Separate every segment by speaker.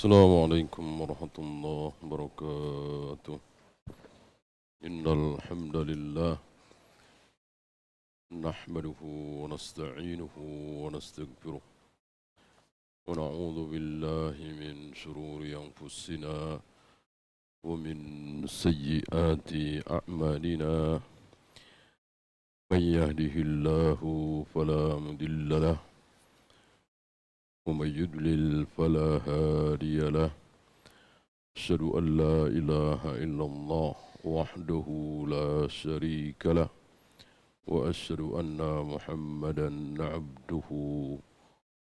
Speaker 1: السلام عليكم ورحمة الله وبركاته. إن الحمد لله نحمده ونستعينه ونستغفره ونعوذ بالله من شرور أنفسنا ومن سيئات أعمالنا. من يهده الله فلا مضل له ومن يضلل فلا هادي له. أشهد أن لا إله إلا الله وحده لا شريك له وأشهد أن محمدا عبده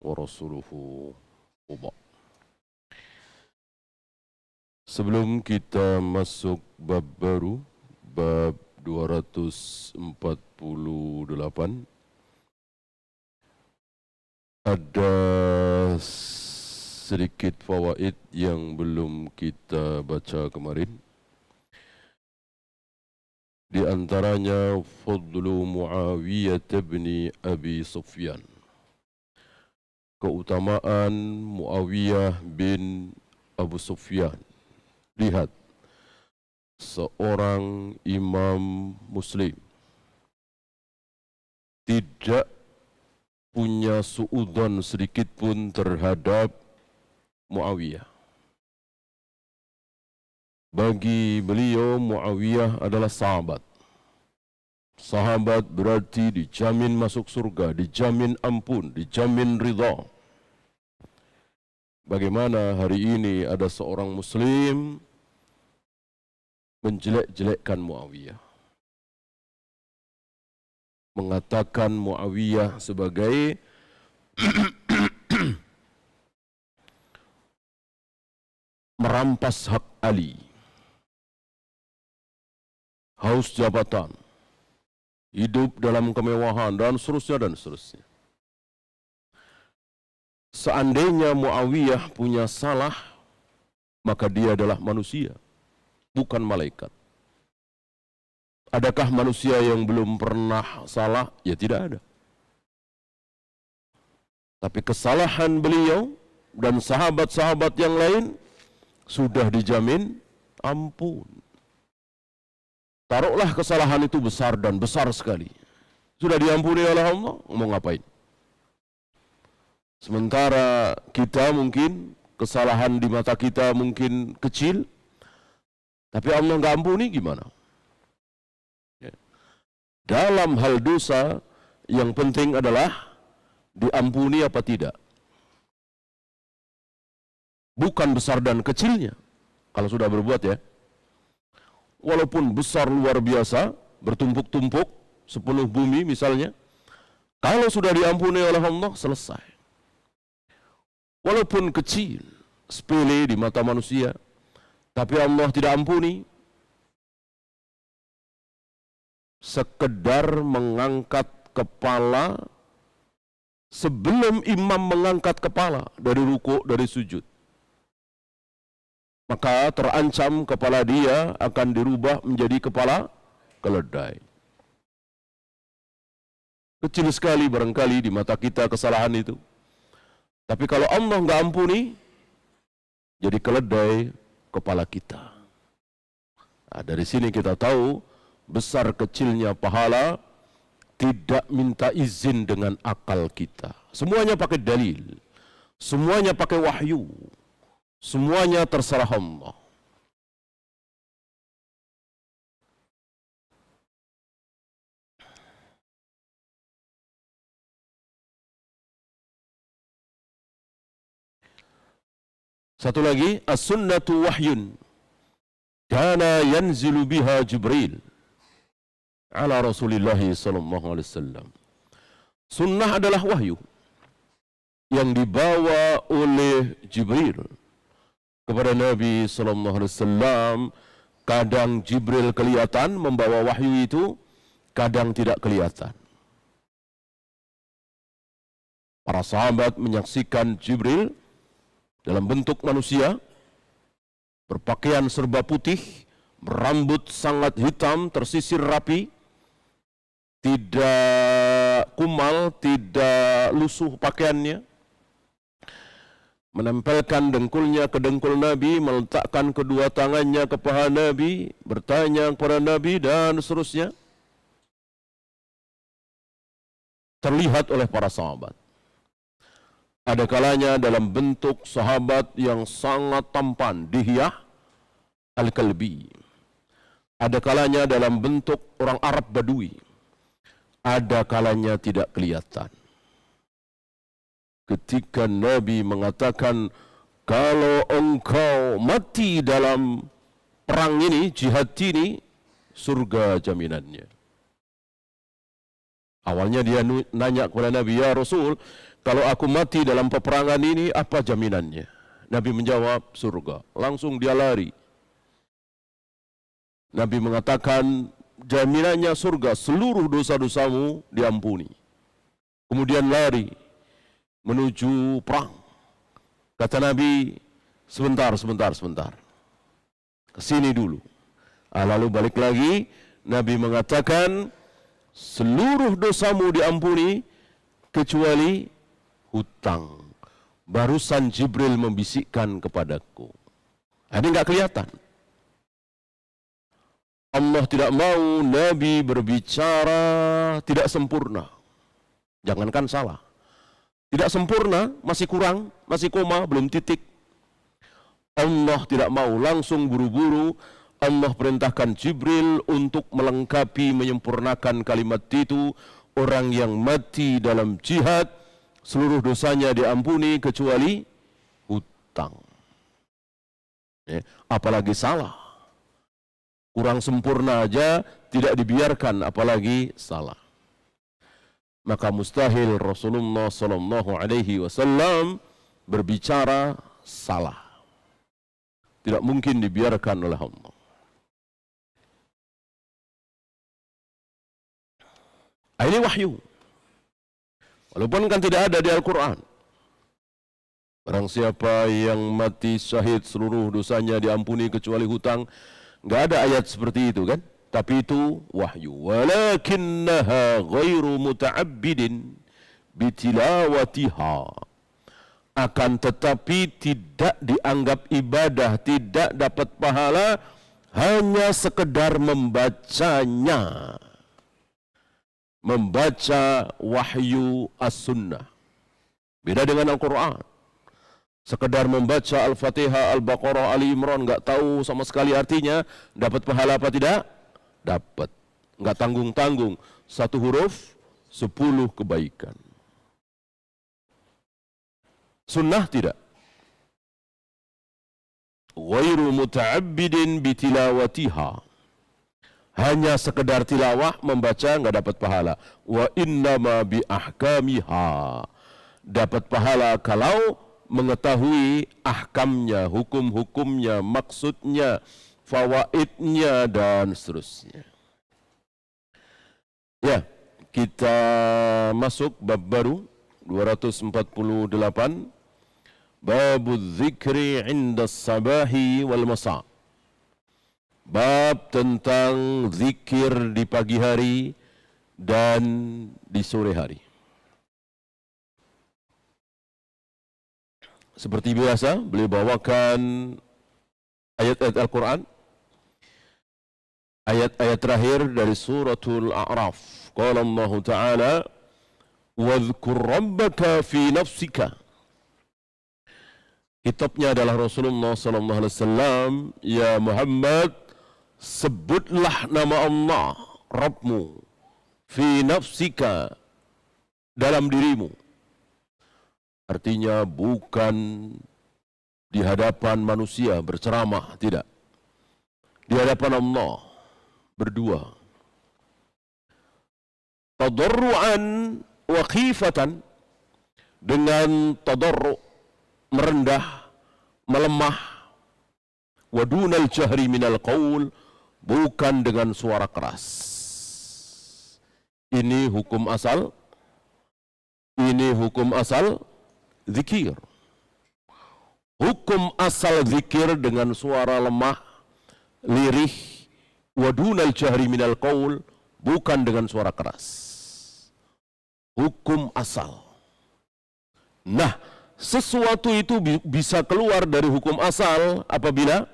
Speaker 1: ورسوله. Sebelum kita masuk bab baru, bab 248, ada sedikit fawaid yang belum kita baca kemarin. Di antaranya fadlu Muawiyah bin Abi Sufyan. Keutamaan Muawiyah bin Abu Sufyan. Lihat, seorang imam muslim tidak punya suudzon sedikit pun terhadap Muawiyah. Bagi beliau Muawiyah adalah sahabat. Sahabat berarti dijamin masuk surga, dijamin ampun, dijamin ridha. Bagaimana hari ini ada seorang muslim menjelek-jelekkan Muawiyah, mengatakan Muawiyah sebagai merampas hak Ali, haus jabatan, hidup dalam kemewahan, dan seterusnya dan seterusnya. Seandainya Muawiyah punya salah, maka dia adalah manusia, bukan malaikat. Adakah manusia yang belum pernah salah? Ya tidak ada. Tapi kesalahan beliau dan sahabat-sahabat yang lain sudah dijamin ampun. Taruhlah kesalahan itu besar dan besar sekali, sudah diampuni oleh Allah, mau ngapain? Sementara kita mungkin kesalahan di mata kita mungkin kecil, tapi Allah nggak ampuni, gimana? Dalam hal dosa, yang penting adalah diampuni apa tidak. Bukan besar dan kecilnya. Kalau sudah berbuat ya. Walaupun besar luar biasa, bertumpuk-tumpuk, sepenuh bumi misalnya. Kalau sudah diampuni oleh Allah, selesai. Walaupun kecil, sepele di mata manusia, tapi Allah tidak ampuni. Sekedar mengangkat kepala, sebelum imam mengangkat kepala dari ruku', dari sujud, maka terancam kepala dia akan dirubah menjadi kepala keledai. Kecil sekali barangkali di mata kita kesalahan itu, tapi kalau Allah nggak ampuni, jadi keledai kepala kita. Nah, dari sini kita tahu besar kecilnya pahala tidak minta izin dengan akal kita. Semuanya pakai dalil, semuanya pakai wahyu, semuanya terserah Allah. Satu lagi, as-sunnatu wahyun kana yanzilu biha Jibril ala Rasulillah sallallahu alaihi wasallam. Sunnah adalah wahyu yang dibawa oleh Jibril kepada Nabi sallallahu alaihi wasallam. Kadang Jibril kelihatan membawa wahyu itu, kadang tidak kelihatan. Para sahabat menyaksikan Jibril dalam bentuk manusia, berpakaian serba putih, berambut sangat hitam, tersisir rapi, tidak kumal, tidak lusuh pakaiannya, menempelkan dengkulnya ke dengkul Nabi, meletakkan kedua tangannya ke paha Nabi, bertanya kepada Nabi, dan seterusnya. Terlihat oleh para sahabat. Ada kalanya dalam bentuk sahabat yang sangat tampan, Dihyah Al-Kalbi. Ada kalanya dalam bentuk orang Arab Badui. Ada kalanya tidak kelihatan. Ketika Nabi mengatakan, kalau engkau mati dalam perang ini, jihad ini, surga jaminannya. Awalnya dia nanya kepada Nabi, ya Rasul, kalau aku mati dalam peperangan ini, apa jaminannya? Nabi menjawab, surga. Langsung dia lari. Nabi mengatakan, jaminannya surga, seluruh dosa-dosamu diampuni. Kemudian lari menuju perang. Kata Nabi, sebentar. Kesini dulu. Lalu balik lagi, Nabi mengatakan, seluruh dosamu diampuni kecuali hutang. Barusan Jibril membisikkan kepadaku. Ini enggak kelihatan. Allah tidak mau Nabi berbicara tidak sempurna. Jangankan salah. Tidak sempurna, masih kurang, masih koma, belum titik. Allah tidak mau, langsung buru-buru Allah perintahkan Jibril untuk melengkapi, menyempurnakan kalimat itu. Orang yang mati dalam jihad, seluruh dosanya diampuni kecuali hutang. Apalagi salah. Kurang sempurna aja tidak dibiarkan, apalagi salah. Maka mustahil Rasulullah SAW berbicara salah. Tidak mungkin dibiarkan oleh Allah. Ini wahyu. Walaupun kan tidak ada di Al-Quran. Barang siapa yang mati syahid seluruh dosanya diampuni kecuali hutang. Enggak ada ayat seperti itu kan. Tapi itu wahyu. Walakinnaha ghairu muta'abbidin bitilawatiha. Akan tetapi tidak dianggap ibadah, tidak dapat pahala, hanya sekedar membacanya. Membaca wahyu as-sunnah. Beda dengan Al-Quran. Sekedar membaca Al-Fatihah, Al-Baqarah, Ali Imran, enggak tahu sama sekali artinya, dapat pahala apa tidak? Dapat. Enggak tanggung-tanggung. Satu huruf, 10 kebaikan. Sunnah tidak. Ghairu muta'abbidin bitilawatiha. Hanya sekedar tilawah, membaca, enggak dapat pahala. Wa innama bi ahkamiha. Dapat pahala kalau mengetahui ahkamnya, hukum-hukumnya, maksudnya, fawaidnya, dan seterusnya. Ya, kita masuk bab baru, 248. Babul zikri inda sabahi wal masa. Bab tentang zikir di pagi hari dan di sore hari. Seperti biasa, beliau bawakan ayat-ayat Al-Quran. Ayat-ayat terakhir dari suratul A'raf. Qala Allah Ta'ala, وَاذْكُرْ رَبَّكَ فِي نَفْسِكَ. Kitabnya adalah Rasulullah SAW. Ya Muhammad, sebutlah nama Allah, Rabbmu, fi nafsika, dalam dirimu. Artinya bukan di hadapan manusia berceramah, tidak. Di hadapan Allah, berdua. Tadarru'an wa khifatan, dengan tadarru', merendah, melemah, wa dunal jahri minal qaul, bukan dengan suara keras. Ini hukum asal, zikir. Hukum asal zikir dengan suara lemah, lirih, wa dunal jahri minal qaul, bukan dengan suara keras. Hukum asal. Nah, sesuatu itu bisa keluar dari hukum asal apabila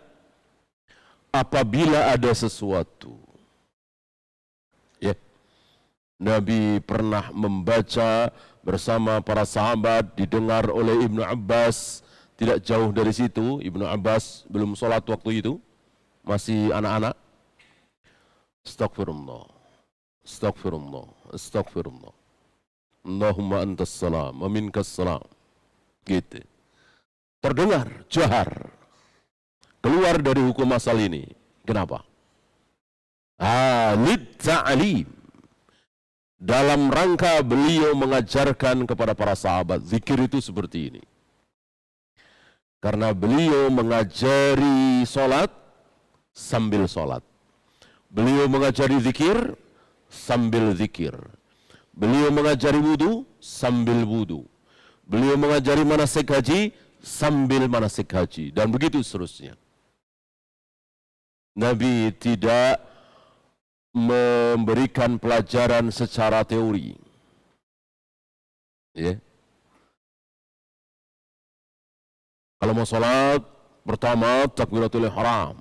Speaker 1: ada sesuatu. Ya. Nabi pernah membaca bersama para sahabat, didengar oleh Ibnu Abbas, tidak jauh dari situ. Ibnu Abbas belum sholat waktu itu, masih anak-anak. Astagfirullah, astagfirullah, astagfirullah. Allahumma antas salam, wa minkas salam. Gitu. Terdengar, jahar. Keluar dari hukum asal ini. Kenapa? Lid ta'alim. Dalam rangka beliau mengajarkan kepada para sahabat, zikir itu seperti ini. Karena beliau mengajari solat sambil solat. Beliau mengajari zikir sambil zikir. Beliau mengajari wudu sambil wudu. Beliau mengajari manasik haji sambil manasik haji. Dan begitu seterusnya. Nabi tidak memberikan pelajaran secara teori. Ya. Kalau mau sholat, pertama takbiratul ihram.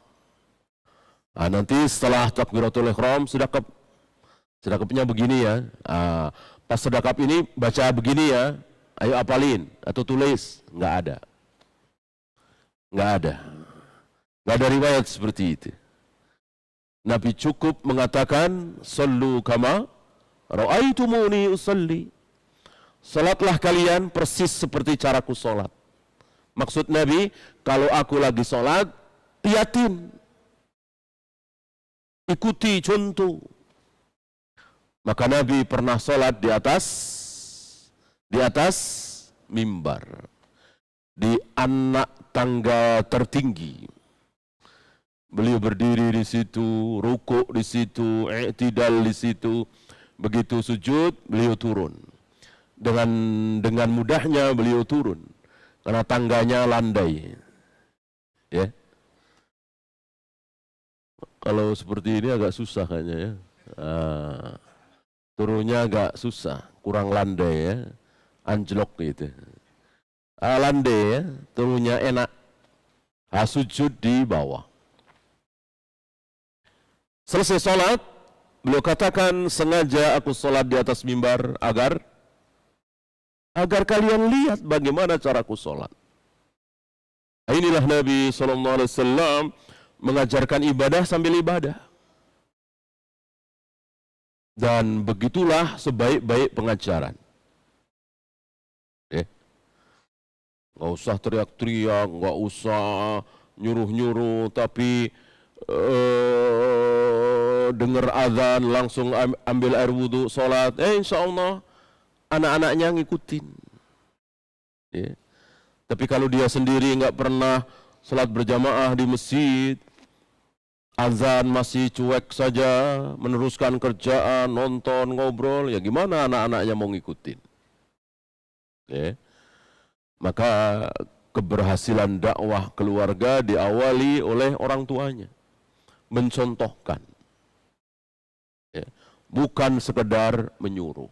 Speaker 1: Nah, nanti setelah takbiratul ihram, sedekapnya begini ya. Pas sedekap ini baca begini ya. Ayo apalin atau tulis. Nggak ada. Nggak ada riwayat seperti itu. Nabi cukup mengatakan, sallu kama ra'aitumuni usalli. Salatlah kalian persis seperti caraku salat. Maksud Nabi, kalau aku lagi salat, liatin. Ikuti contoh. Maka Nabi pernah salat di atas mimbar. Di anak tangga tertinggi. Beliau berdiri di situ, rukuk di situ, i'tidal di situ. Begitu sujud, beliau turun. Dengan mudahnya beliau turun. Karena tangganya landai. Ya. Kalau seperti ini agak susah kayaknya ya. Turunnya agak susah, kurang landai ya. Anjlok gitu. Landai ya, turunnya enak. Sujud di bawah. Selesai sholat, beliau katakan, sengaja aku sholat di atas mimbar agar kalian lihat bagaimana caraku sholat. Inilah Nabi SAW mengajarkan ibadah sambil ibadah. Dan begitulah sebaik-baik pengajaran. Nggak usah teriak-teriak, nggak usah nyuruh-nyuruh, tapi dengar azan langsung ambil air wudhu, sholat, insya Allah anak-anaknya ngikutin. Ya. Tapi kalau dia sendiri nggak pernah sholat berjamaah di masjid, azan masih cuek saja, meneruskan kerjaan, nonton, ngobrol, ya gimana anak-anaknya mau ngikutin? Ya. Maka keberhasilan dakwah keluarga diawali oleh orang tuanya. Mencontohkan, ya, bukan sekedar menyuruh.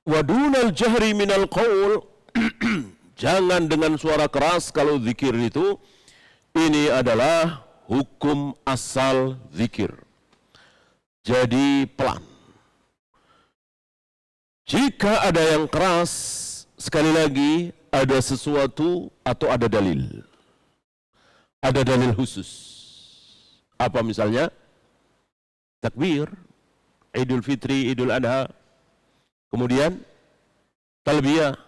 Speaker 1: Wadunal jahri minal qaul, jangan dengan suara keras kalau zikir itu. Ini adalah hukum asal zikir. Jadi pelan. Jika ada yang keras, sekali lagi ada sesuatu atau ada dalil. Ada dalil khusus. Apa misalnya? Takbir, Idul Fitri, Idul Adha. Kemudian talbiyah.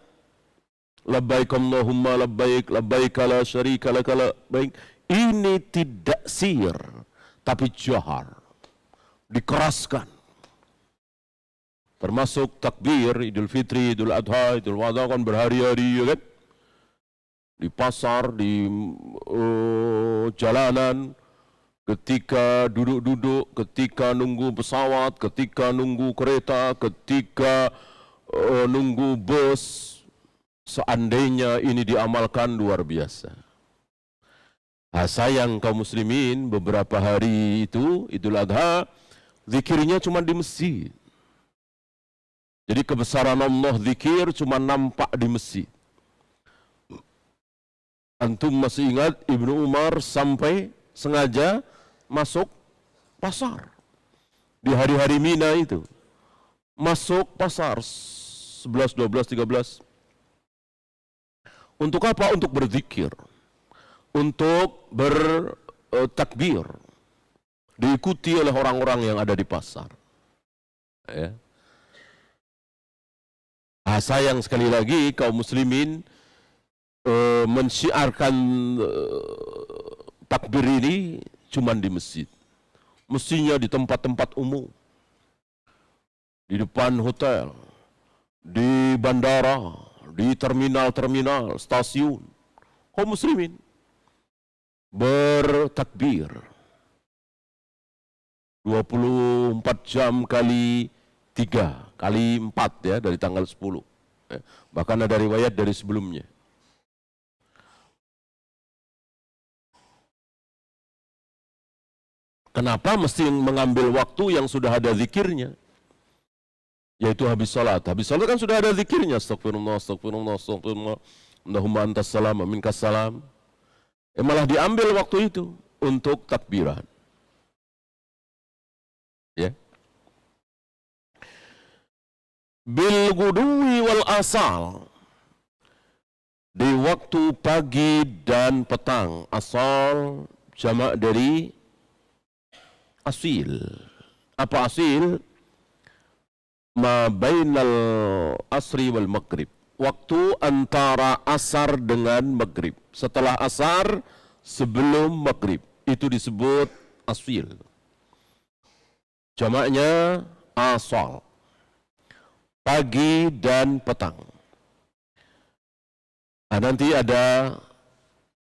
Speaker 1: Labbaik Allahumma labbaik, labbaik la syarika lak labbaik. Ini tidak sir, tapi jahar. Dikeraskan. Termasuk takbir, Idul Fitri, Idul Adha, Idul Adha kan berhari-hari, ya kan? Di pasar, di jalanan, ketika duduk-duduk, ketika nunggu pesawat, ketika nunggu kereta, ketika nunggu bus, Seandainya ini diamalkan luar biasa. Sayang kaum muslimin, beberapa hari itu Idul Adha, zikirnya cuma di masjid. Jadi kebesaran Allah zikir cuma nampak di masjid. Antum masih ingat Ibnu Umar sampai sengaja masuk pasar di hari-hari Mina itu. Masuk pasar 11, 12, 13. Untuk apa? Untuk berzikir, untuk bertakbir, diikuti oleh orang-orang yang ada di pasar. Ya. Sayang sekali lagi kaum muslimin mensyiarkan takbir ini cuma di masjid. Mestinya di tempat-tempat umum, di depan hotel, di bandara, di terminal-terminal, stasiun, kaum muslimin bertakbir 24 jam kali 3, kali 4 ya, dari tanggal 10. Bahkan ada riwayat dari sebelumnya. Kenapa mesti mengambil waktu yang sudah ada zikirnya? Yaitu habis salat. Habis salat kan sudah ada zikirnya. Astagfirullah, astagfirullah, astagfirullah. Allahumma antas salam, minkas salam. Malah diambil waktu itu untuk takbiran. Ya. Bil gudwi wal asal. Di waktu pagi dan petang. Asal jamak dari asil. Apa asil? Ma bainal asri wal maghrib. Waktu antara asar dengan maghrib. Setelah asar, sebelum maghrib. Itu disebut asil. Jamaknya asal. Pagi dan petang. Nanti ada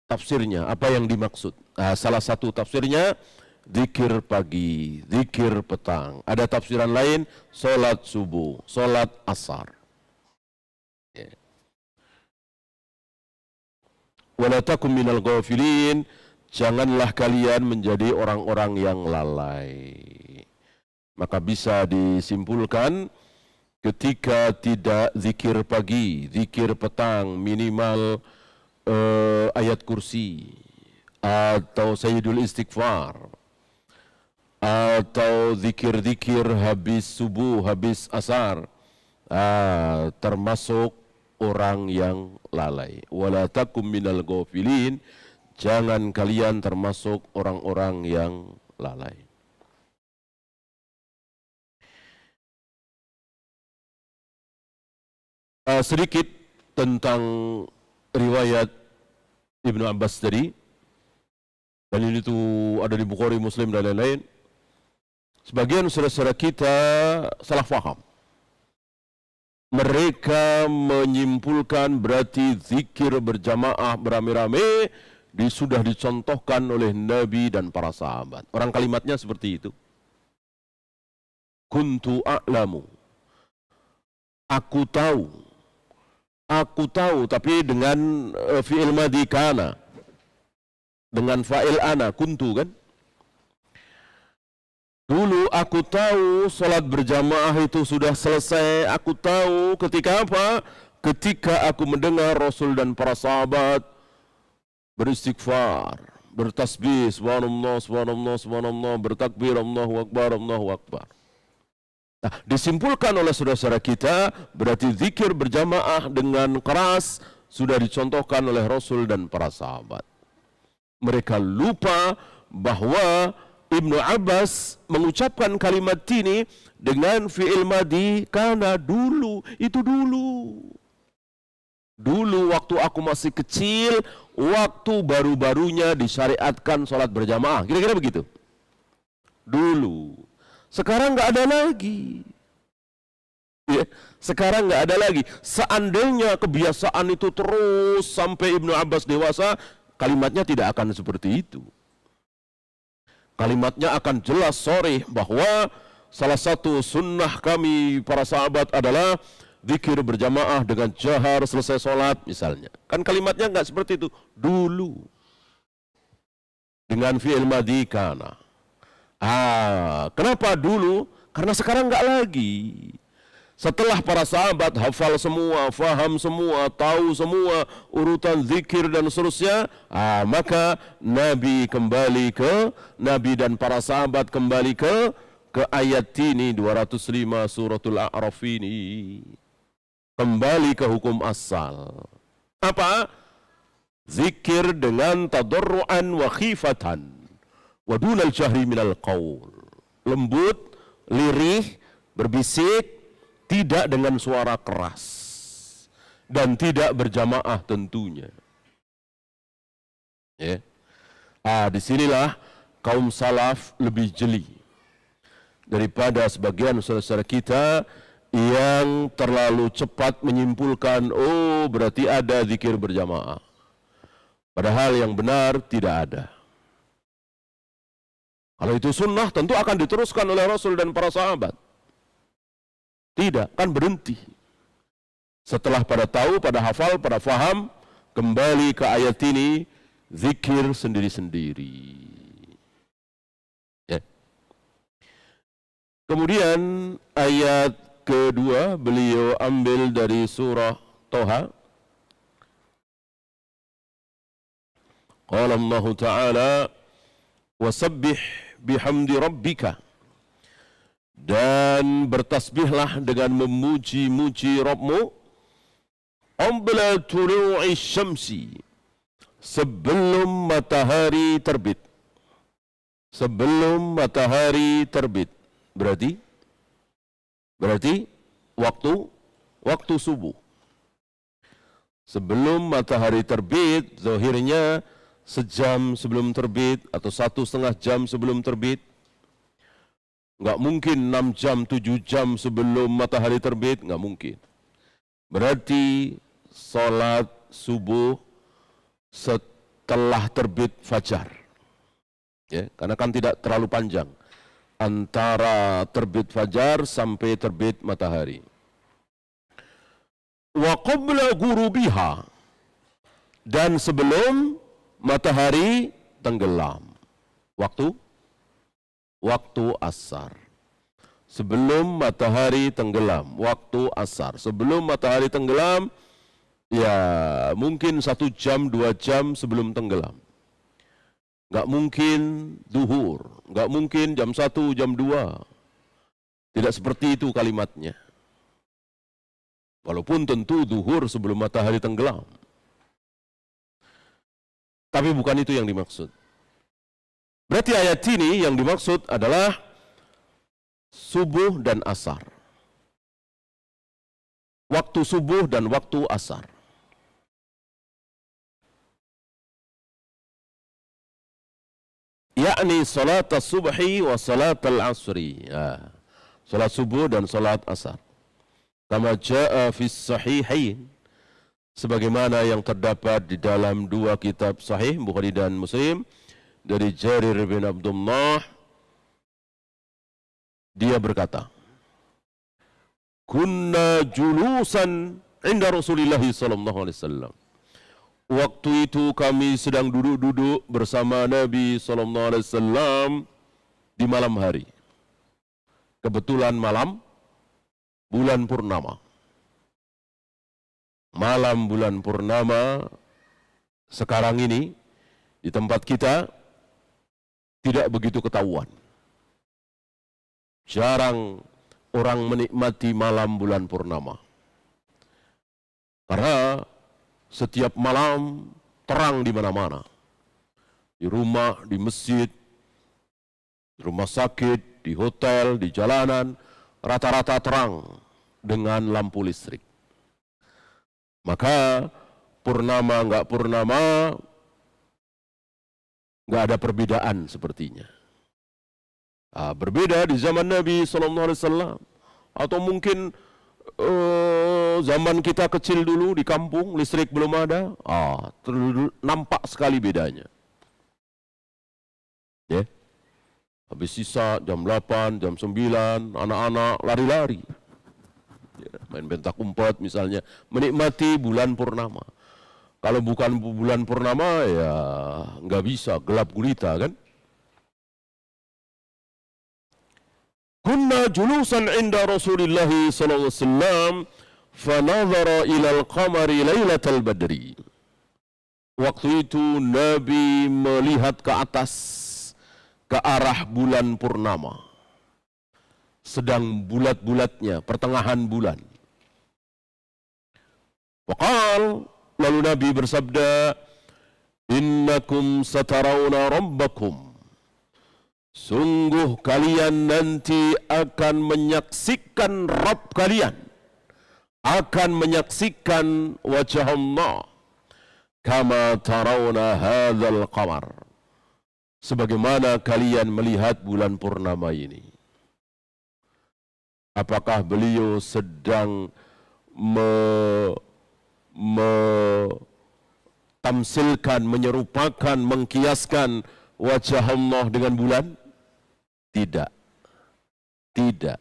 Speaker 1: tafsirnya, apa yang dimaksud. Salah satu tafsirnya, zikir pagi, zikir petang. Ada tafsiran lain, solat subuh, solat asar. Wala takum minal ghafilin, janganlah kalian menjadi orang-orang yang lalai. Maka bisa disimpulkan, ketika tidak zikir pagi, zikir petang, minimal ayat kursi, atau sayyidul istighfar, atau zikir-zikir habis subuh, habis asar, termasuk orang yang lalai. Wala takum minal ghafilin, jangan kalian termasuk orang-orang yang lalai. Sedikit tentang riwayat Ibnu Abbas tadi, dan ini tuh ada di Bukhari, Muslim dan lain-lain. Sebagian saudara-saudara kita salah faham. Mereka menyimpulkan berarti zikir berjamaah beramai-ramai sudah dicontohkan oleh Nabi dan para sahabat. Orang kalimatnya seperti itu. Kuntu a'lamu. Aku tahu. Aku tahu, tapi dengan fi'il madhi kana. Dengan fa'il ana, kuntu kan. Dulu aku tahu salat berjamaah itu sudah selesai. Aku tahu ketika apa? Ketika aku mendengar Rasul dan para sahabat beristighfar, bertasbih, subhanallah, subhanallah, subhanallah, bertakbir, Allahu Akbar, Allahu Akbar. Nah, disimpulkan oleh saudara-saudara kita, berarti zikir berjamaah dengan keras sudah dicontohkan oleh Rasul dan para sahabat. Mereka lupa bahwa Ibnu Abbas mengucapkan kalimat ini dengan fi'il madhi karena dulu, itu dulu. Dulu waktu aku masih kecil, waktu baru-barunya disyariatkan sholat berjamaah. Kira-kira begitu. Dulu. Sekarang nggak ada lagi. Ya, sekarang nggak ada lagi. Seandainya kebiasaan itu terus sampai Ibnu Abbas dewasa, kalimatnya tidak akan seperti itu. Kalimatnya akan jelas sharih bahwa salah satu sunnah kami para sahabat adalah zikir berjamaah dengan jahar selesai sholat misalnya. Kan kalimatnya enggak seperti itu. Dulu. Dengan fi'il madhi kana. Kenapa dulu? Karena sekarang enggak lagi. Setelah para sahabat hafal semua, faham semua, tahu semua urutan zikir dan seterusnya, maka Nabi dan para sahabat kembali ke ayat ini 205 suratul A'raf ini. Kembali ke hukum asal. Apa? Zikir dengan tadarruan wa khifatan wa dunal jahri minal qaul. Lembut, lirih, berbisik, tidak dengan suara keras dan tidak berjamaah tentunya. Ya. Disinilah kaum salaf lebih jeli daripada sebagian saudara-saudara kita yang terlalu cepat menyimpulkan, oh berarti ada zikir berjamaah. Padahal yang benar tidak ada. Kalau itu sunnah tentu akan diteruskan oleh Rasul dan para sahabat. Tidak, kan berhenti. Setelah pada tahu, pada hafal, pada faham, kembali ke ayat ini, zikir sendiri-sendiri. Ya. Kemudian ayat kedua beliau ambil dari surah Toha. Qala Allah Ta'ala, wasabbih bihamdi rabbika. Dan bertasbihlah dengan memuji-muji Rabbmu qabla tulu'i syamsi, sebelum matahari terbit. Sebelum matahari terbit. Berarti waktu subuh. Sebelum matahari terbit, zahirnya sejam sebelum terbit atau 1,5 jam sebelum terbit. Enggak mungkin 6 jam, 7 jam sebelum matahari terbit, enggak mungkin. Berarti salat subuh setelah terbit fajar. Ya, karena kan tidak terlalu panjang antara terbit fajar sampai terbit matahari. Wa qabla ghurubiha, dan sebelum matahari tenggelam. Waktu asar. Sebelum matahari tenggelam, waktu asar. Sebelum matahari tenggelam, ya mungkin 1 jam, 2 jam sebelum tenggelam. Enggak mungkin duhur, enggak mungkin jam 1, jam 2. Tidak seperti itu kalimatnya. Walaupun tentu duhur sebelum matahari tenggelam. Tapi bukan itu yang dimaksud. Berarti ayat ini yang dimaksud adalah subuh dan asar. Waktu subuh dan waktu asar. Yakni salat as-subhi wa salat al-asri. Salat subuh dan salat asar. Kama jaa fi sahihain, sebagaimana yang terdapat di dalam 2 kitab sahih Bukhari dan Muslim dari Jarir bin Abdullah, dia berkata, kunna julusan inda Rasulillah sallallahu alaihi wasallam. Waktu itu kami sedang duduk-duduk bersama Nabi sallallahu alaihi wasallam di malam hari. Kebetulan malam bulan purnama. Malam bulan purnama sekarang ini di tempat kita tidak begitu ketahuan. Jarang orang menikmati malam bulan purnama. Karena setiap malam terang di mana-mana. Di rumah, di masjid, di rumah sakit, di hotel, di jalanan, rata-rata terang dengan lampu listrik. Maka purnama enggak purnama, enggak ada perbedaan sepertinya. Berbeda di zaman Nabi SAW, atau mungkin zaman kita kecil dulu di kampung, listrik belum ada, nampak sekali bedanya. Ya. Habis sisa jam 8, jam 9, anak-anak lari-lari. Ya, main pentak umpet misalnya, menikmati bulan purnama. Kalau bukan bulan purnama ya nggak bisa, gelap gulita kan. Kunna julusan inda Rasulillah sallallahu alaihi wasallam fanadhara ila al-qamari lailatal badri. Waktu itu Nabi melihat ke atas, ke arah bulan purnama. Sedang bulat-bulatnya, pertengahan bulan. Waqal, lalu Nabi bersabda, innakum satarawna rabbakum. Sungguh kalian nanti akan menyaksikan Rabb kalian. Akan menyaksikan wajah Allah. Kama tarawna hadzal qamar. Sebagaimana kalian melihat bulan purnama ini. Apakah beliau sedang tamsilkan, menyerupakan, mengkiaskan wajah Allah dengan bulan? Tidak. Tidak.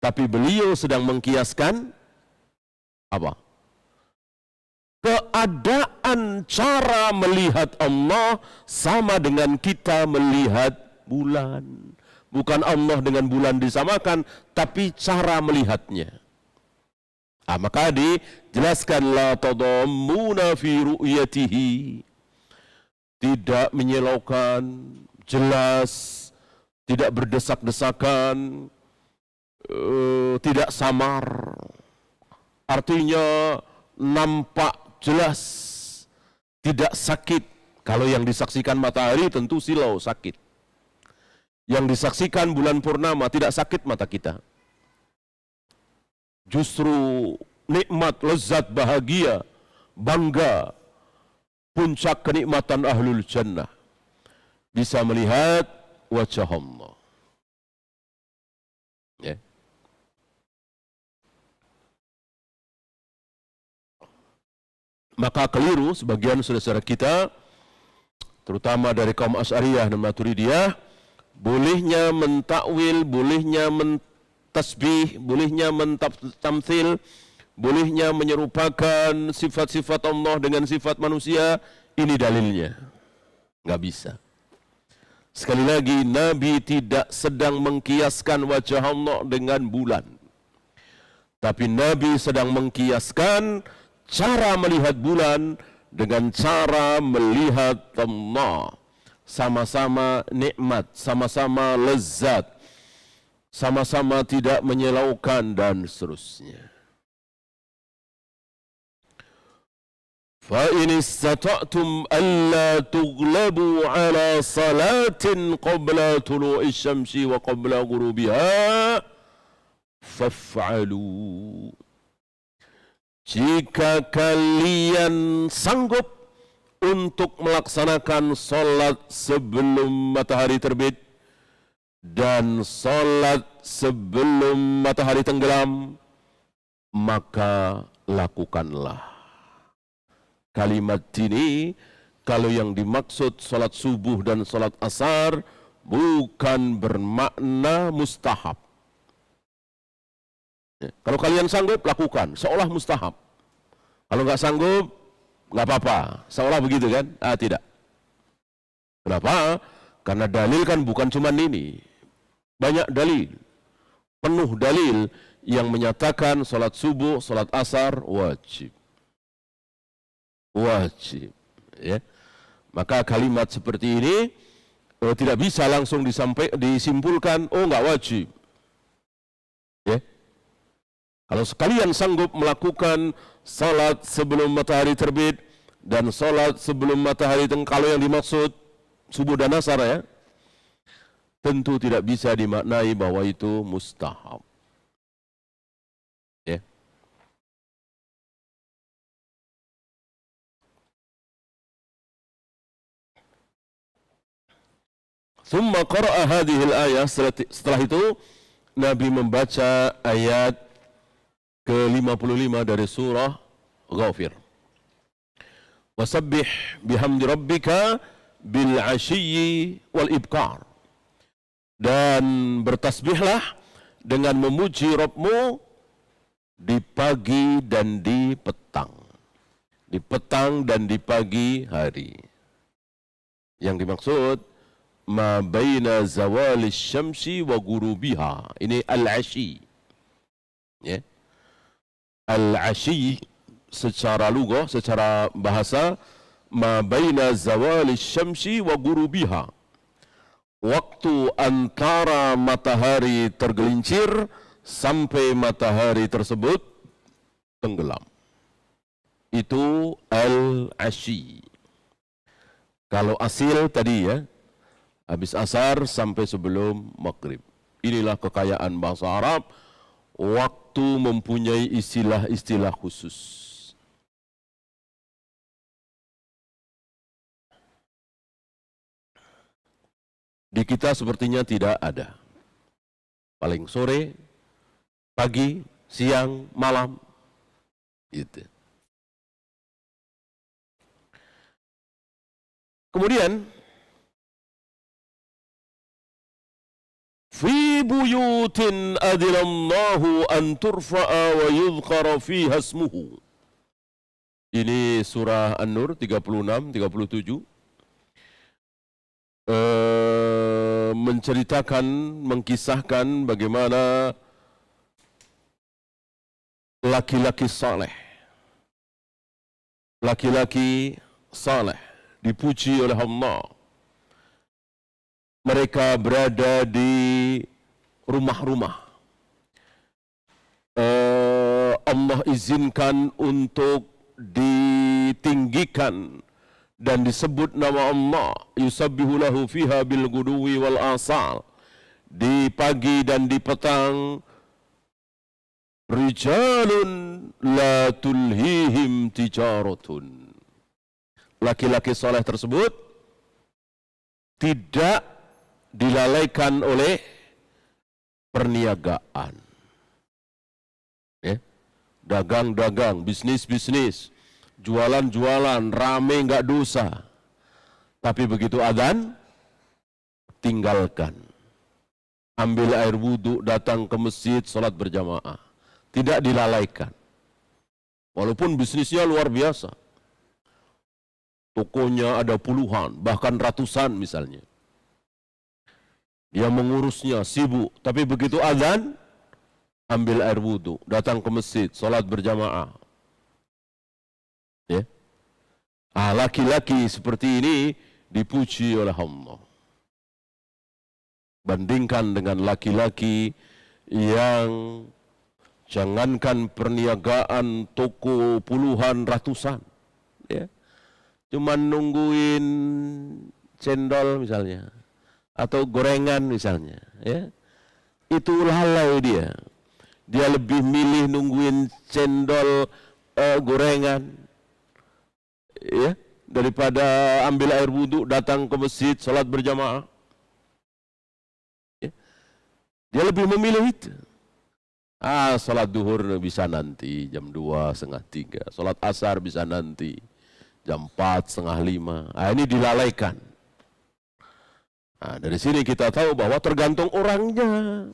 Speaker 1: Tapi beliau sedang mengkiaskan apa? Keadaan cara melihat Allah sama dengan kita melihat bulan. Bukan Allah dengan bulan disamakan, tapi cara melihatnya. Maka dijelaskan la tadammuna fi ru'yatihi. Tidak menyilaukan, jelas, tidak berdesak-desakan, tidak samar. Artinya nampak jelas, tidak sakit. Kalau yang disaksikan matahari tentu silau, sakit. Yang disaksikan bulan purnama tidak sakit mata kita. Justru nikmat, lezat, bahagia, bangga, puncak kenikmatan ahlul jannah. Bisa melihat wajah Allah. Ya. Maka keliru sebagian saudara-saudara kita, terutama dari kaum Asy'ariyah dan Maturidiyah, bolehnya mentakwil, bolehnya mentasbih, bolehnya mentamtsil, bolehnya menyerupakan sifat-sifat Allah dengan sifat manusia. Ini dalilnya. Nggak bisa. Sekali lagi, Nabi tidak sedang mengkiaskan wajah Allah dengan bulan. Tapi Nabi sedang mengkiaskan cara melihat bulan dengan cara melihat Allah. Sama-sama nikmat, sama-sama lezat, sama-sama tidak menyilaukan dan seterusnya. Fa in istata'tum alla tughlabu ala salatin qabla tulu'i syamsi wa qabla ghurubiha faf'alu. Jika kalian sanggup untuk melaksanakan sholat sebelum matahari terbit dan sholat sebelum matahari tenggelam, maka lakukanlah. Kalimat ini, kalau yang dimaksud sholat subuh dan sholat asar, bukan bermakna mustahab. Kalau kalian sanggup, lakukan, seolah mustahab. Kalau nggak sanggup, nggak apa-apa, seolah begitu kan? Tidak. Kenapa? Karena dalil kan bukan cuma ini. Banyak dalil. Penuh dalil yang menyatakan salat subuh, salat asar wajib. Wajib. Ya. Maka kalimat seperti ini tidak bisa langsung disimpulkan, oh nggak wajib. Ya. Kalau sekalian sanggup melakukan salat sebelum matahari terbit dan salat sebelum matahari tenggelam, kalau yang dimaksud subuh dan asar ya, tentu tidak bisa dimaknai bahwa itu mustahab. Ya. Thumma qara'a hadhihi al-ayah, setelah itu Nabi membaca ayat ke-55 dari surah Ghafir. Wasabbih bihamdi rabbika bil 'ashiyyi wal ibkar. Dan bertasbihlah dengan memuji Rabbmu di pagi dan di petang. Di petang dan di pagi hari. Yang dimaksud ma baina zawali syamsi wa gurubiha. Ini al-ashi. Ya. Al-ashi secara lughah, secara bahasa, ma baina zawali syamsi wa gurubiha. Waktu antara matahari tergelincir sampai matahari tersebut tenggelam. Itu al-ashi. Kalau asil tadi ya, habis asar sampai sebelum maghrib. Inilah kekayaan bahasa Arab, waktu mempunyai istilah-istilah khusus. Di kita sepertinya tidak ada. Paling sore, pagi, siang, malam. Gitu. Kemudian fi buyutin adinallahu an turfa'a wa yudhkara fiha ismuhu. Ini surah An-Nur 36 37. Menceritakan, mengkisahkan bagaimana laki-laki saleh, laki-laki saleh dipuji oleh Allah. Mereka berada di rumah-rumah. Allah izinkan untuk ditinggikan dan disebut nama Allah. Yusabbihu lahu fiha bil guduwi wal asal. Di pagi dan di petang. Rijalun la tulhihim tijaratun. Laki-laki soleh tersebut tidak dilalaikan oleh perniagaan. Ya. Dagang-dagang, bisnis-bisnis, jualan-jualan, rame nggak dosa. Tapi begitu adzan, tinggalkan. Ambil air wudhu, datang ke masjid, sholat berjamaah. Tidak dilalaikan. Walaupun bisnisnya luar biasa. Tokonya ada puluhan, bahkan ratusan misalnya. Dia mengurusnya, sibuk. Tapi begitu adzan, ambil air wudhu, datang ke masjid, sholat berjamaah. Ya. Laki-laki seperti ini dipuji oleh Allah. Bandingkan dengan laki-laki yang jangankan perniagaan toko puluhan ratusan. Ya. Cuma nungguin cendol misalnya, atau gorengan misalnya, ya. Itu lalai dia. Dia lebih milih nungguin cendol, gorengan, ya, daripada ambil air wudhu, datang ke masjid, sholat berjamaah. Ya. Dia lebih memilih itu. Sholat duhur bisa nanti jam 2, setengah 3. Sholat asar bisa nanti jam 4, setengah 5. Ini dilalaikan. Dari sini kita tahu bahwa tergantung orangnya.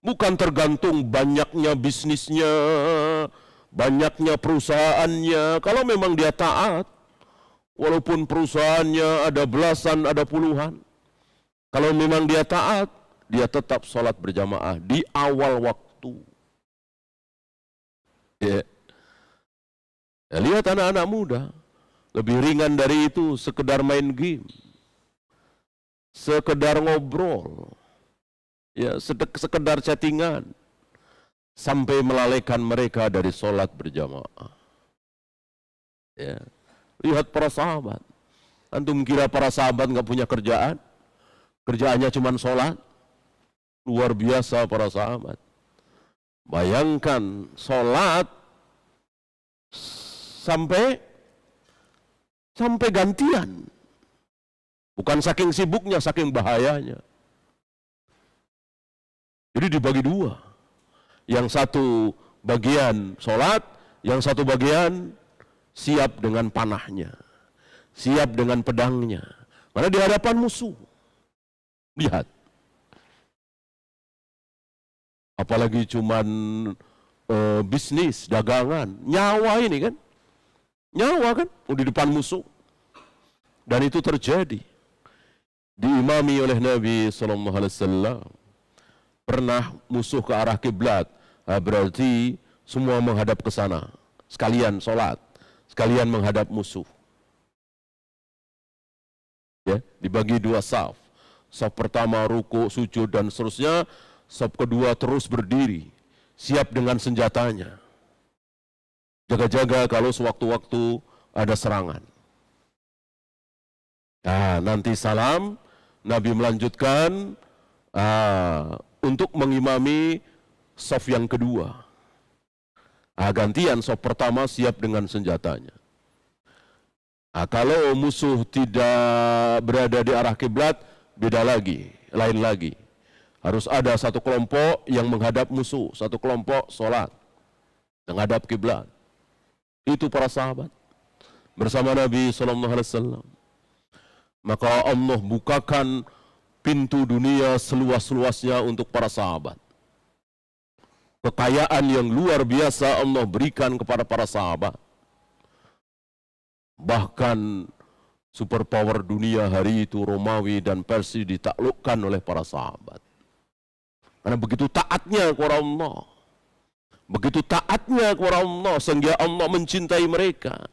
Speaker 1: Bukan tergantung banyaknya bisnisnya, banyaknya perusahaannya. Kalau memang dia taat, walaupun perusahaannya ada belasan, ada puluhan. Kalau memang dia taat, dia tetap sholat berjamaah di awal waktu. Ya. Ya, lihat anak-anak muda, lebih ringan dari itu, sekedar main game, sekedar ngobrol, ya, sekedar chattingan, sampai melalaikan mereka dari sholat berjamaah. Ya. Lihat para sahabat. Antum kira para sahabat nggak punya kerjaan? Kerjaannya cuma sholat? Luar biasa para sahabat. Bayangkan sholat sampai gantian. Bukan saking sibuknya, saking bahayanya. Jadi dibagi dua. Yang satu bagian sholat, yang satu bagian siap dengan panahnya, siap dengan pedangnya. Karena di hadapan musuh. Lihat. Apalagi cuman bisnis, dagangan, nyawa ini kan. Nyawa kan, di depan musuh. Dan itu terjadi. Diimami oleh Nabi SAW. Pernah musuh ke arah kiblat, berarti semua menghadap ke sana. Sekalian sholat, sekalian menghadap musuh. Ya, dibagi dua saf. Saf pertama ruku, sujud dan seterusnya. Saf kedua terus berdiri, siap dengan senjatanya. Jaga-jaga kalau sewaktu-waktu ada serangan. Nah, nanti salam, Nabi melanjutkan untuk mengimami saf yang kedua. Gantian saf pertama siap dengan senjatanya. Kalau musuh tidak berada di arah kiblat, beda lagi, lain lagi. Harus ada satu kelompok yang menghadap musuh, satu kelompok sholat, menghadap kiblat. Itu para sahabat bersama Nabi SAW. Maka Allah bukakan pintu dunia seluas-luasnya untuk para sahabat. Kekayaan yang luar biasa Allah berikan kepada para sahabat. Bahkan superpower dunia hari itu Romawi dan Persia ditaklukkan oleh para sahabat. Karena begitu taatnya kepada Allah. Begitu taatnya kepada Allah sehingga Allah mencintai mereka.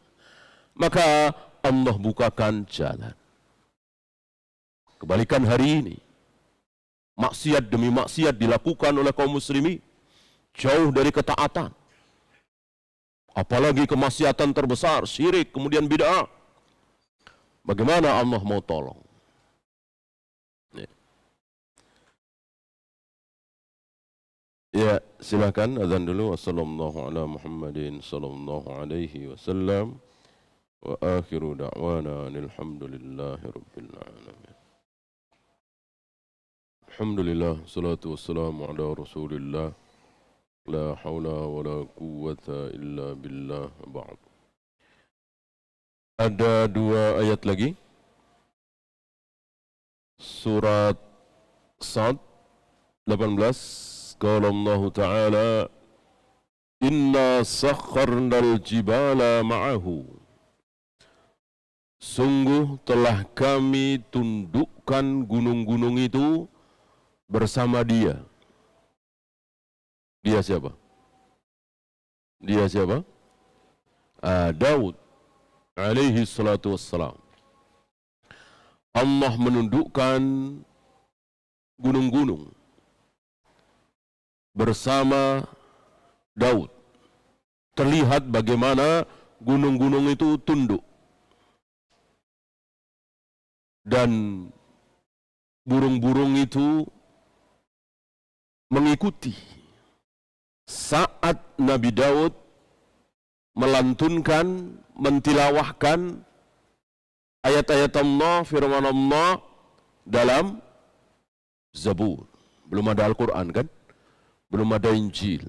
Speaker 1: Maka Allah bukakan jalan. Kebalikan hari ini. Maksiat demi maksiat dilakukan oleh kaum muslimin. Jauh dari ketaatan. Apalagi kemaksiatan terbesar, syirik, kemudian bid'ah. Bagaimana Allah mau tolong? Ya, silakan azan dulu. Wassallallahu ala Muhammadin sallallahu alaihi wasallam. Wa akhiru da'wana alhamdulillahi rabbil alamin. Alhamdulillah, salatu wassalamu ala Rasulillah. La haula wa la quwwata illa billah ba'd. Ada dua ayat lagi. Surat Sad 18. Qala Allah Ta'ala, Inna sakharnal jibala ma'ahu. Sungguh telah kami tundukkan gunung-gunung itu bersama dia. Dia siapa? Dia siapa? Daud alaihi salatu wassalam. Allah menundukkan gunung-gunung bersama Daud. Terlihat bagaimana gunung-gunung itu tunduk. Dan burung-burung itu mengikuti saat Nabi Daud melantunkan, mentilawahkan ayat-ayat Allah, firman Allah dalam Zabur. Belum ada Al-Quran kan? Belum ada Injil.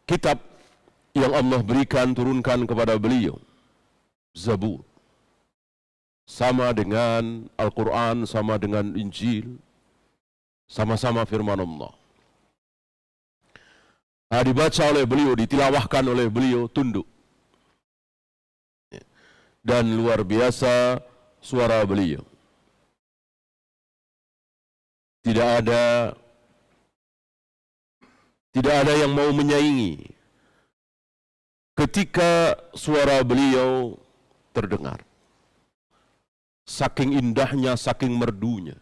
Speaker 1: Kitab yang Allah berikan, turunkan kepada beliau, Zabur. Sama dengan Al-Quran, sama dengan Injil, sama-sama firman Allah. Dibaca oleh beliau, ditilawahkan oleh beliau, tunduk. Dan luar biasa suara beliau. Tidak ada yang mau menyaingi ketika suara beliau terdengar. Saking indahnya, saking merdunya.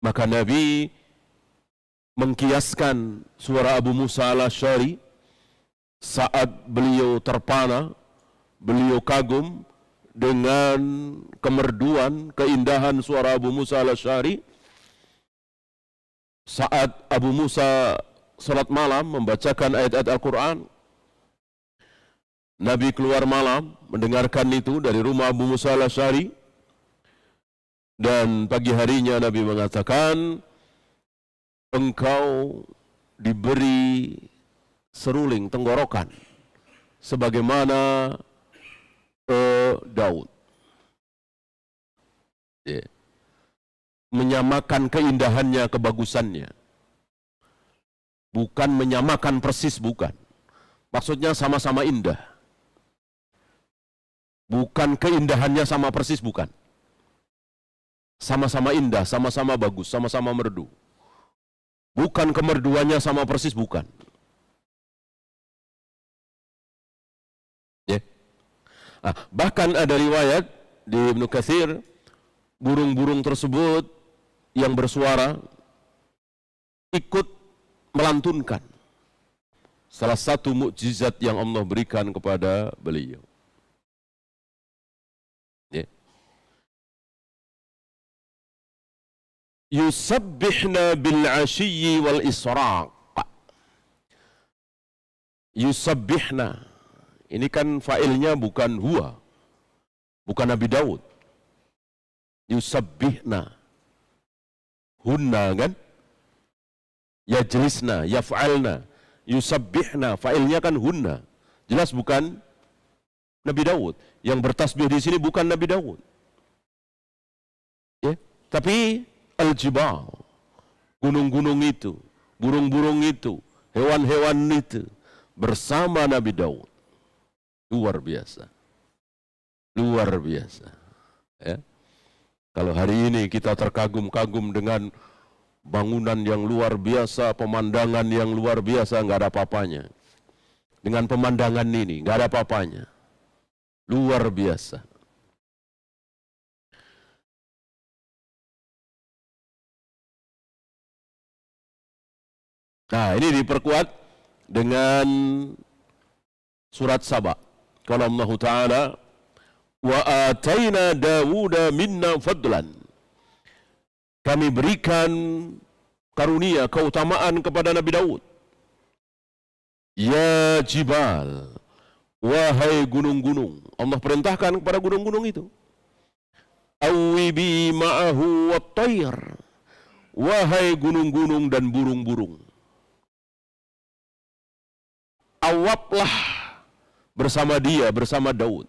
Speaker 1: Maka Nabi mengkiaskan suara Abu Musa al-Asy'ari saat beliau terpana, beliau kagum dengan kemerduan, keindahan suara Abu Musa al-Asy'ari. Saat Abu Musa salat malam membacakan ayat-ayat Al-Quran, Nabi keluar malam mendengarkan itu dari rumah Abu Musa al-Asy'ari. Dan pagi harinya Nabi mengatakan, engkau diberi seruling tenggorokan sebagaimana Daud. menyamakan keindahannya, kebagusannya. Bukan menyamakan persis, bukan. Maksudnya sama-sama indah. Bukan keindahannya sama persis, bukan. Sama-sama indah, sama-sama bagus, sama-sama merdu. Bukan kemerduannya sama persis, bukan. Ya. Bahkan ada riwayat di Ibnu Katsir, burung-burung tersebut yang bersuara ikut melantunkan salah satu mukjizat yang Allah berikan kepada beliau. Ya. Yusabbihna bil 'ashiyyi wal israq. Yusabbihna. Ini kan fa'ilnya bukan huwa. Bukan Nabi Daud. Yusabbihna. Hunna kan? Yajlisna, yaf'alna. Yusabbihna, fa'ilnya kan hunna. Jelas bukan Nabi Daud. Yang bertasbih di sini bukan Nabi Daud. Ya, tapi al-jibal, gunung-gunung itu, burung-burung itu, hewan-hewan itu bersama Nabi Daud. Luar biasa. Luar biasa. Ya. Kalau hari ini kita terkagum-kagum dengan bangunan yang luar biasa, pemandangan yang luar biasa, nggak ada apa-apanya. Dengan pemandangan ini, nggak ada apa-apanya. Luar biasa. Nah, ini diperkuat dengan surat Saba. Kalau Allah Ta'ala, wa ataina Dawuda minna fadlan. Kami berikan karunia, keutamaan kepada Nabi Daud. Ya jibal, wahai gunung-gunung. Allah perintahkan kepada gunung-gunung itu. Awibi ma'ahu wa tayr. Wahai gunung-gunung dan burung-burung. Awaplah bersama dia, bersama Daud.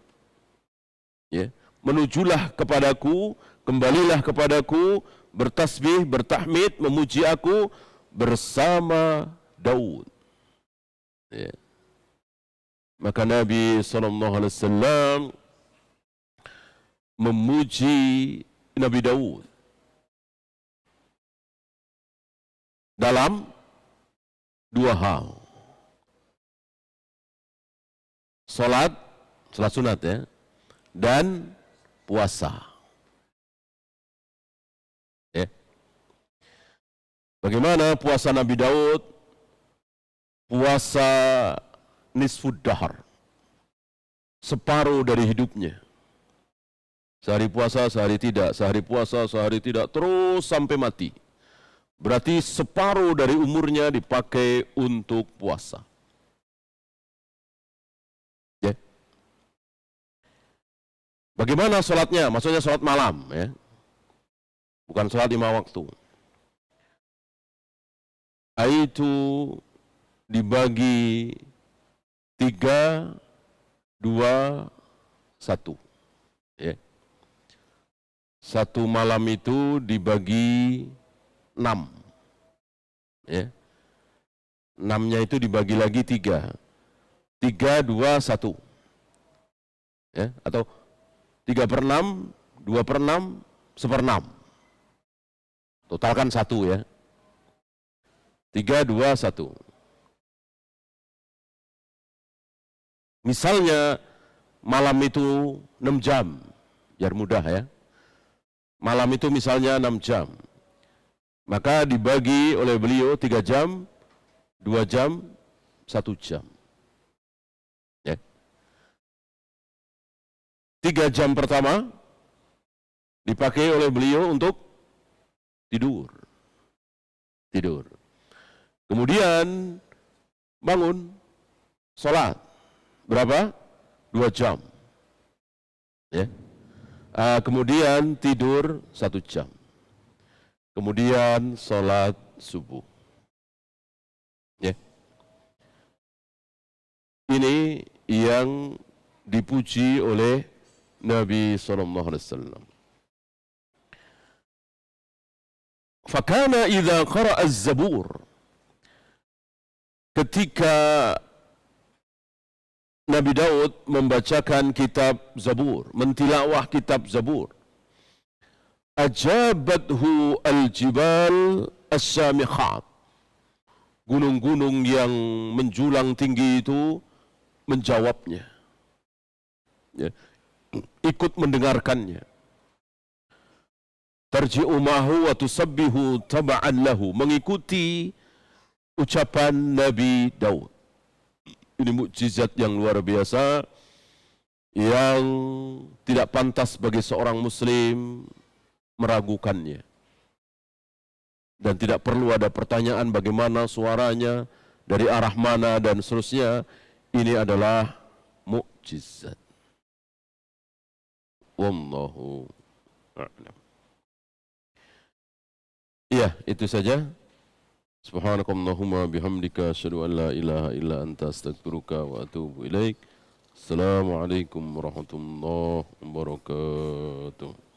Speaker 1: Ya. Menujulah kepadaku, kembalilah kepadaku, bertasbih, bertahmid, memuji aku bersama Daud. Ya. Maka Nabi SAW memuji Nabi Daud dalam dua hal. Salat sunat ya, dan puasa. Ya. Bagaimana puasa Nabi Daud? Puasa nisfud dahar, separuh dari hidupnya. Sehari puasa, sehari tidak, sehari puasa, sehari tidak, terus sampai mati. Berarti separuh dari umurnya dipakai untuk puasa. Ya. Bagaimana sholatnya? Maksudnya sholat malam, ya. Bukan sholat 5 waktu. Itu dibagi 3, 2, 1. Ya. Satu malam itu dibagi 6. Ya. 6-nya itu dibagi lagi 3. 3, 2, 1. Ya. Atau 3/6, 2/6, 1/6. Totalkan 1 ya. 3, 2, 1. Misalnya malam itu 6 jam, biar mudah ya. Malam itu misalnya 6 jam. Maka dibagi oleh beliau 3 jam, 2 jam, 1 jam. Ya. 3 jam pertama dipakai oleh beliau untuk tidur. Tidur. Kemudian bangun, sholat. Berapa? 2 jam. Ya. Kemudian tidur 1 jam. Kemudian sholat subuh. Ya. Ini yang dipuji oleh Nabi SAW. Fakana idza qara'a az-zabur, ketika Nabi Daud membacakan kitab Zabur, mentilawah kitab Zabur, ajabathu al-jibal as-samikhat, gunung-gunung yang menjulang tinggi itu menjawabnya, ya, ikut mendengarkannya. Tarji'u ma'hu wa tusabbihu taba'an lahu, mengikuti ucapan Nabi Daud. Ini mukjizat yang luar biasa yang tidak pantas bagi seorang muslim meragukannya. Dan tidak perlu ada pertanyaan bagaimana suaranya, dari arah mana dan seterusnya. Ini adalah mukjizat. Wallahu a'lam. Iya, itu saja. Subhanakallahumma bihamdika asyhadu an la ilaha illa anta astaghfiruka wa atubu ilaik. Assalamualaikum warahmatullahi wabarakatuh.